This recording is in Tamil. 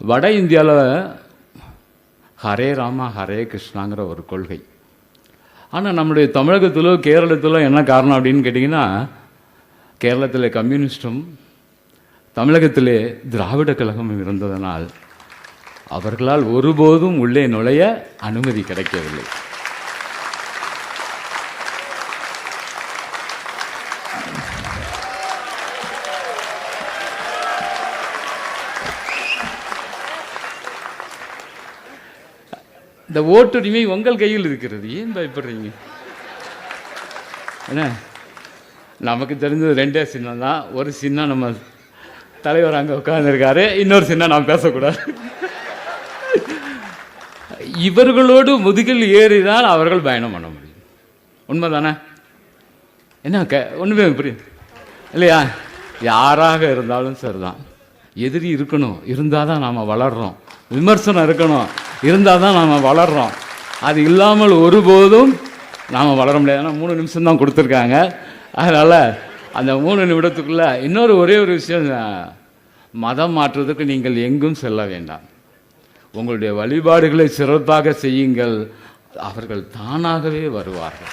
வட இந்தியாவில் ஹரே ராமா ஹரே கிருஷ்ணாங்கிற ஒரு கொள்கை. ஆனால் நம்முடைய தமிழகத்திலோ கேரளத்திலோ என்ன காரணம் அப்படின்னு கேட்டிங்கன்னா, கேரளத்தில் கம்யூனிஸ்டும் தமிழகத்திலே திராவிட கழகமும் இருந்ததனால் அவர்களால் ஒருபோதும் உள்ளே நுழைய அனுமதி கிடைக்கவில்லை. இந்த ஓட்டுரிமை உங்கள் கையில் இருக்கிறது, ஏன் பயப்படுறீங்க? என்ன, நமக்கு தெரிஞ்சது ரெண்டே சின்னம் தான். ஒரு சின்னம் நம்ம தலைவர் அங்கே உட்கார்ந்துருக்காரு, இன்னொரு சின்னம் நான் பேசக்கூடாது. இவர்களோடு முதுகில் ஏறிதான் அவர்கள் பயணம் பண்ண முடியும். உண்மைதானே? என்ன ஒன்றுமே புரியும் இல்லையா? யாராக இருந்தாலும் சரிதான், எதிரி இருக்கணும், இருந்தால் தான் நாம் வளர்கிறோம். விமர்சனம் இருக்கணும், இருந்தால் தான் நாம் வளர்கிறோம். அது இல்லாமல் ஒருபோதும் நாம் வளர முடியாது. ஏன்னா 3 நிமிஷம் தான் கொடுத்துருக்காங்க. அதனால் அந்த 3 நிமிடத்துக்குள்ளே இன்னொரு ஒரே ஒரு விஷயம், மதம் மாற்றுவதற்கு நீங்கள் எங்கும் செல்ல வேண்டாம். உங்களுடைய வழிபாடுகளை சிறப்பாக செய்யுங்கள், அவர்கள் தானாகவே வருவார்கள்.